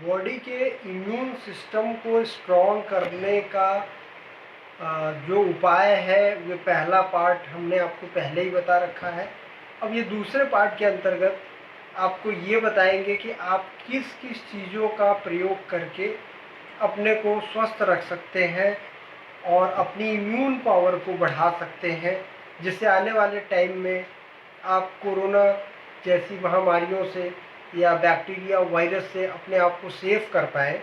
Body के immune system को strong करने का जो उपाय है वो पहला पार्ट हमने आपको पहले ही बता रखा है। अब ये दूसरे पार्ट के अंतर्गत आपको ये बताएंगे कि आप किस किस चीज़ों का प्रयोग करके अपने को स्वस्थ रख सकते हैं और अपनी इम्यून पावर को बढ़ा सकते हैं, जिससे आने वाले टाइम में आप कोरोना जैसी महामारियों से या बैक्टीरिया वायरस से अपने आप को सेफ कर पाएँ।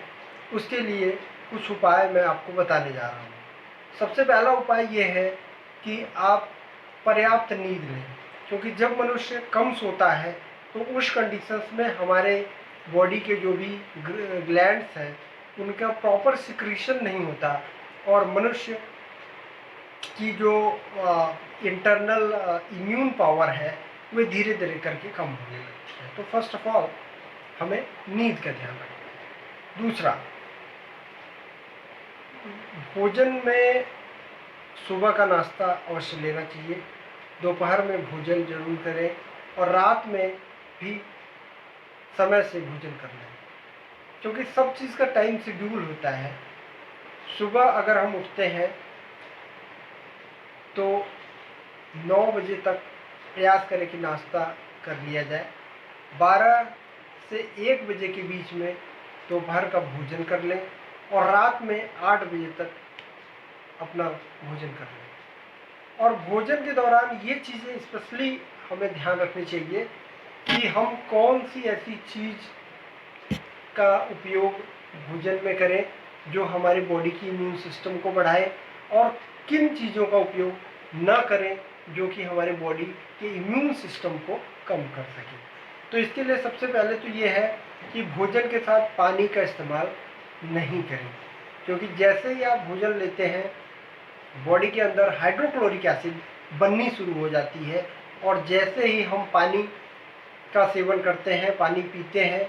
उसके लिए कुछ उपाय मैं आपको बताने जा रहा हूँ। सबसे पहला उपाय ये है कि आप पर्याप्त नींद लें, क्योंकि जब मनुष्य कम सोता है तो उस कंडीशंस में हमारे बॉडी के जो भी ग्लैंड्स हैं उनका प्रॉपर सिक्रीशन नहीं होता और मनुष्य की जो इंटरनल इम्यून पावर है वो धीरे धीरे करके कम होने लगती है। तो फर्स्ट ऑफ ऑल हमें नींद का ध्यान रखना है। दूसरा, भोजन में सुबह का नाश्ता अवश्य लेना चाहिए, दोपहर में भोजन जरूर करें और रात में भी समय से भोजन करना है, क्योंकि सब चीज़ का टाइम शेड्यूल होता है। सुबह अगर हम उठते हैं तो 9 बजे तक प्रयास करें कि नाश्ता कर लिया जाए, 12 से 1 बजे के बीच में दोपहर का भोजन कर लें और रात में 8 बजे तक अपना भोजन कर लें। और भोजन के दौरान ये चीज़ें स्पेशली हमें ध्यान रखनी चाहिए कि हम कौन सी ऐसी चीज़ का उपयोग भोजन में करें जो हमारी बॉडी की इम्यून सिस्टम को बढ़ाए और किन चीज़ों का उपयोग न करें जो कि हमारे बॉडी के इम्यून सिस्टम को कम कर सके। तो इसके लिए सबसे पहले तो ये है कि भोजन के साथ पानी का इस्तेमाल नहीं करें, क्योंकि जैसे ही आप भोजन लेते हैं बॉडी के अंदर हाइड्रोक्लोरिक एसिड बननी शुरू हो जाती है और जैसे ही हम पानी का सेवन करते हैं, पानी पीते हैं,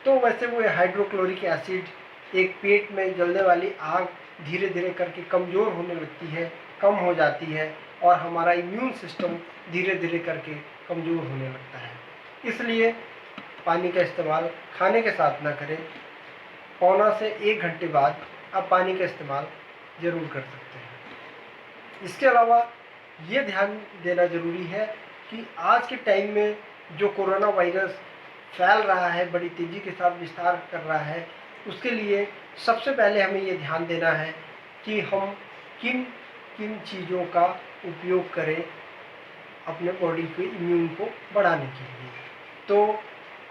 तो वैसे वो हाइड्रोक्लोरिक एसिड एक पेट में जलने वाली आग धीरे धीरे करके कमज़ोर होने लगती है, कम हो जाती है और हमारा इम्यून सिस्टम धीरे धीरे करके कमज़ोर होने लगता है। इसलिए पानी का इस्तेमाल खाने के साथ ना करें। पौना से 1 घंटे बाद आप पानी का इस्तेमाल ज़रूर कर सकते हैं। इसके अलावा ये ध्यान देना ज़रूरी है कि आज के टाइम में जो कोरोना वायरस फैल रहा है, बड़ी तेज़ी के साथ विस्तार कर रहा है, उसके लिए सबसे पहले हमें ये ध्यान देना है कि हम किन किन चीज़ों का उपयोग करें अपने बॉडी के इम्यून को बढ़ाने के लिए। तो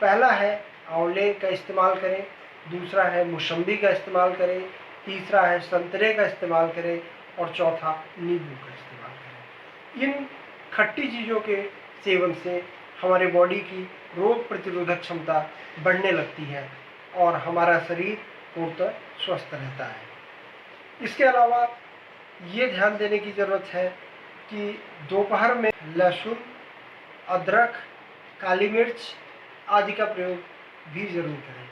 पहला है आंवले का इस्तेमाल करें, दूसरा है मौसम्बी का इस्तेमाल करें, तीसरा है संतरे का इस्तेमाल करें और चौथा नींबू का इस्तेमाल करें। इन खट्टी चीज़ों के सेवन से हमारे बॉडी की रोग प्रतिरोधक क्षमता बढ़ने लगती है और हमारा शरीर पूर्णतः स्वस्थ रहता है। इसके अलावा ये ध्यान देने की ज़रूरत है कि दोपहर में लहसुन, अदरक, काली मिर्च आदि का प्रयोग भी ज़रूर करें,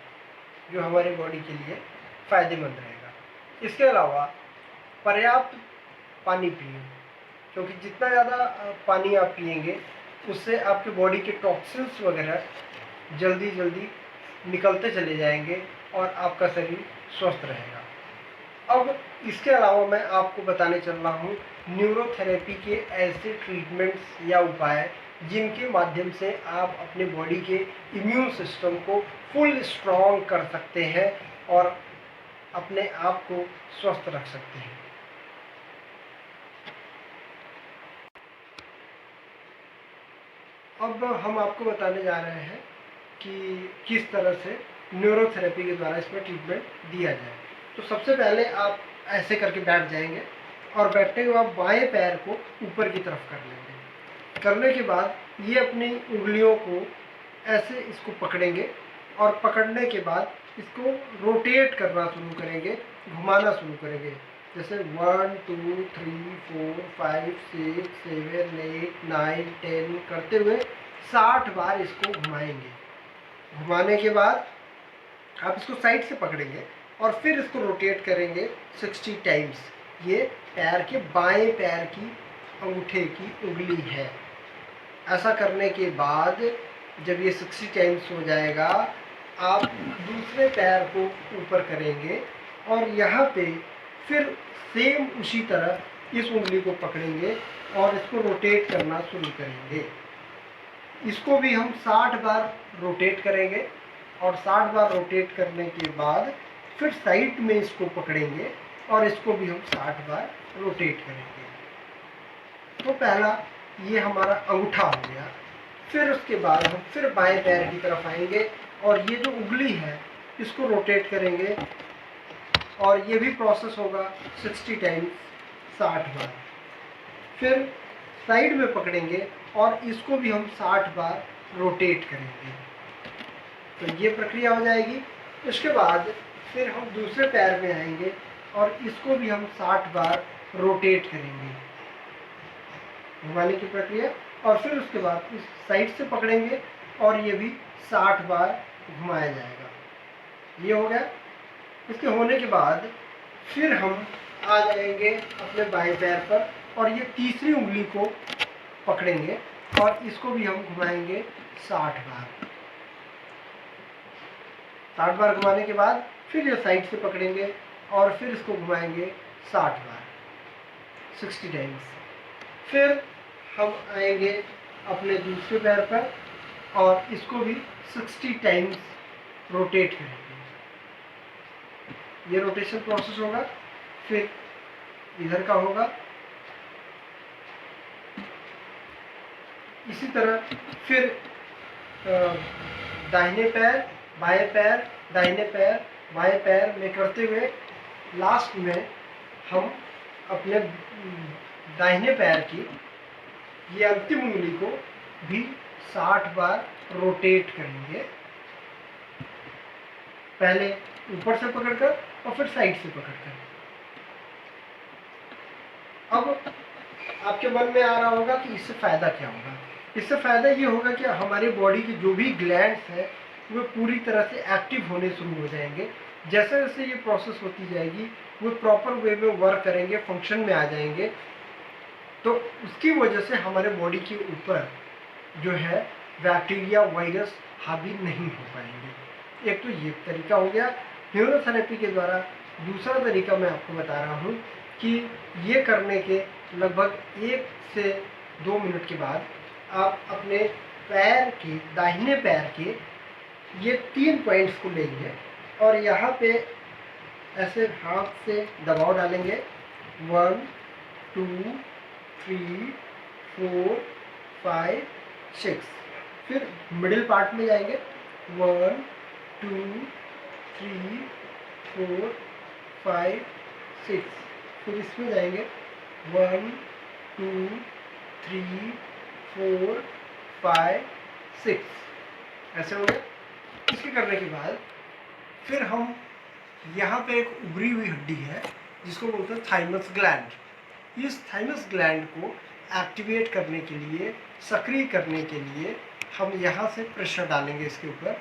जो हमारे बॉडी के लिए फ़ायदेमंद रहेगा। इसके अलावा पर्याप्त पानी पिए, क्योंकि जितना ज़्यादा पानी आप पिएंगे उससे आपके बॉडी के टॉक्सिन्स वगैरह जल्दी जल्दी निकलते चले जाएंगे और आपका शरीर स्वस्थ रहेगा। अब इसके अलावा मैं आपको बताने चल रहा हूँ न्यूरोथेरेपी के ऐसे ट्रीटमेंट्स या उपाय जिनके माध्यम से आप अपने बॉडी के इम्यून सिस्टम को फुल स्ट्रॉन्ग कर सकते हैं और अपने आप को स्वस्थ रख सकते हैं। अब हम आपको बताने जा रहे हैं कि किस तरह से न्यूरोथेरेपी के द्वारा इसमें ट्रीटमेंट दिया जाए। तो सबसे पहले आप ऐसे करके बैठ जाएंगे और बैठने के बाद बाएं पैर को ऊपर की तरफ कर लेंगे। करने के बाद ये अपनी उंगलियों को ऐसे इसको पकड़ेंगे और पकड़ने के बाद इसको रोटेट करना शुरू करेंगे, घुमाना शुरू करेंगे। जैसे 1 2 3 4 5 6 7 8 9 10 करते हुए 60 बार इसको घुमाएंगे। घुमाने के बाद आप इसको साइड से पकड़ेंगे और फिर इसको रोटेट करेंगे 60 टाइम्स। ये पैर के बाएं पैर की अंगूठे की उंगली है। ऐसा करने के बाद जब ये 60 टाइम्स हो जाएगा आप दूसरे पैर को ऊपर करेंगे और यहाँ पे फिर सेम उसी तरह इस उंगली को पकड़ेंगे और इसको रोटेट करना शुरू करेंगे। इसको भी हम 60 बार रोटेट करेंगे और 60 बार रोटेट करने के बाद फिर साइड में इसको पकड़ेंगे और इसको भी हम 60 बार रोटेट करेंगे। तो पहला ये हमारा अंगूठा हो गया। फिर उसके बाद हम फिर बाएं पैर की तरफ आएंगे और ये जो उंगली है इसको रोटेट करेंगे और ये भी प्रोसेस होगा 60 टाइम्स, 60 बार। फिर साइड में पकड़ेंगे और इसको भी हम 60 बार रोटेट करेंगे। तो ये प्रक्रिया हो जाएगी। इसके बाद फिर हम दूसरे पैर में आएंगे और इसको भी हम 60 बार रोटेट करेंगे, घुमाने की प्रक्रिया। और फिर उसके बाद इस साइड से पकड़ेंगे और ये भी 60 बार घुमाया जाएगा। ये हो गया। इसके होने के बाद फिर हम आ जाएंगे अपने बाएं पैर पर और ये तीसरी उंगली को पकड़ेंगे और इसको भी हम घुमाएंगे 60 बार। 60 बार घुमाने के बाद फिर ये साइड से पकड़ेंगे और फिर इसको घुमाएंगे 60 बार, 60 टाइम्स। फिर हम आएंगे अपने दूसरे पैर पर और इसको भी 60 टाइम्स रोटेट करेंगे। ये रोटेशन प्रोसेस होगा। फिर इधर का होगा। इसी तरह फिर दाहिने पैर, बाएं पैर, दाहिने पैर, बाएं पैर में करते हुए लास्ट में हम अपने दाहिने पैर की ये अंतिम उंगली को भी 60 बार रोटेट करेंगे, पहले ऊपर से पकड़कर और फिर साइड से पकड़कर। अब आपके मन में आ रहा होगा कि इससे फायदा क्या होगा। इससे फायदा ये होगा कि हमारे बॉडी की जो भी ग्लैंड्स है वो पूरी तरह से एक्टिव होने शुरू हो जाएंगे। जैसे जैसे ये प्रोसेस होती जाएगी वो प्रॉपर वे में वर्क करेंगे, फंक्शन में आ जाएंगे। तो उसकी वजह से हमारे बॉडी के ऊपर जो है बैक्टीरिया, वायरस हावी नहीं हो पाएंगे। एक तो ये तरीका हो गया न्यूरोथेरेपी के द्वारा। दूसरा तरीका मैं आपको बता रहा हूँ कि ये करने के लगभग 1 से 2 मिनट के बाद आप अपने पैर के, दाहिने पैर के ये 3 पॉइंट्स को लेंगे और यहाँ पे ऐसे हाथ से दबाव डालेंगे। 1 2 3 4 5 6। फिर मिडिल पार्ट में जाएंगे। 1 2 3 4 5 6। फिर इसमें जाएंगे 1 2 3 4 5 6। ऐसे हो गया। इसके करने के बाद फिर हम यहाँ पे एक उभरी हुई हड्डी है जिसको बोलते हैं थाइमस ग्लैंड। इस थाइमस ग्लैंड को एक्टिवेट करने के लिए, सक्रिय करने के लिए हम यहाँ से प्रेशर डालेंगे इसके ऊपर,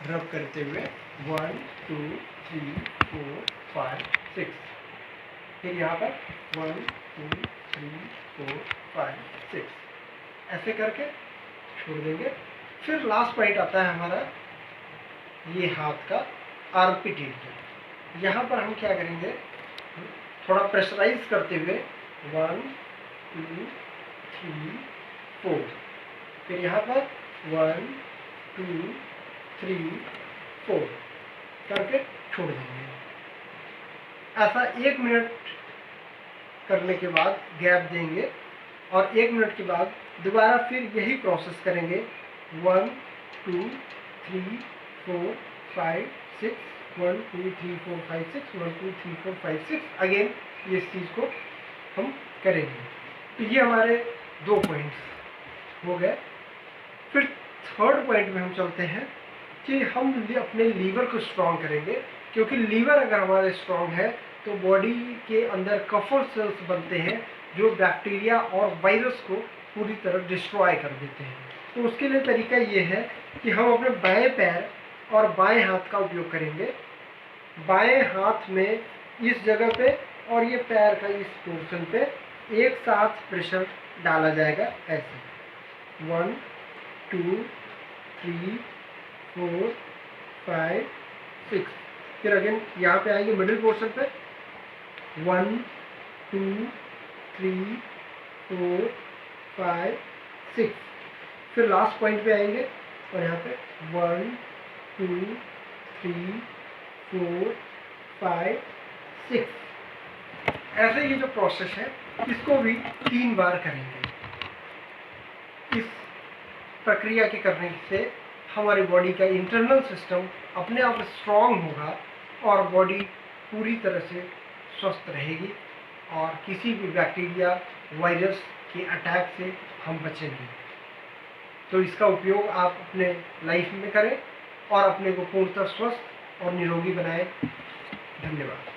रब करते हुए 1 2 3 4 5 6। फिर यहाँ पर 1 2 3 4 5 6 ऐसे करके छोड़ देंगे। फिर लास्ट पॉइंट आता है हमारा ये हाथ का आर्मपिट एरिया। यहाँ पर हम क्या करेंगे, थोड़ा प्रेशराइज करते हुए 1 2 3 4। फिर यहाँ पर 1 2 3 4 करके छोड़ देंगे। ऐसा 1 मिनट करने के बाद गैप देंगे और 1 मिनट के बाद दोबारा फिर यही प्रोसेस करेंगे। 1 2 3 4 5 6 1 2 3 4 5 6 1 2 3 4 5 6 अगेन ये इस चीज़ को हम करेंगे। तो ये हमारे 2 पॉइंट्स हो गए। फिर थर्ड पॉइंट में हम चलते हैं कि हम अपने लीवर को स्ट्रॉन्ग करेंगे, क्योंकि लीवर अगर हमारे स्ट्रॉन्ग है तो बॉडी के अंदर कफर सेल्स बनते हैं जो बैक्टीरिया और वायरस को पूरी तरह डिस्ट्रॉय कर देते हैं। तो उसके लिए तरीका ये है कि हम अपने बाएं पैर और बाएं हाथ का उपयोग करेंगे। बाएं हाथ में इस जगह पे और ये पैर का इस पोर्शन पे एक साथ प्रेशर डाला जाएगा ऐसे। 1 2 3 4 5 6। फिर अगेन यहाँ पे आएंगे मिडिल पोर्शन पे 1 2 3 4 5 6। फिर लास्ट पॉइंट पे आएंगे और यहाँ पे 1 2 3 4 5 6। ऐसे ये जो प्रोसेस है इसको भी 3 बार करेंगे। इस प्रक्रिया के करने से हमारी बॉडी का इंटरनल सिस्टम अपने आप स्ट्रांग होगा और बॉडी पूरी तरह से स्वस्थ रहेगी और किसी भी बैक्टीरिया वायरस के अटैक से हम बचेंगे। तो इसका उपयोग आप अपने लाइफ में करें और अपने को पूर्णतः स्वस्थ और निरोगी बनाएं। धन्यवाद।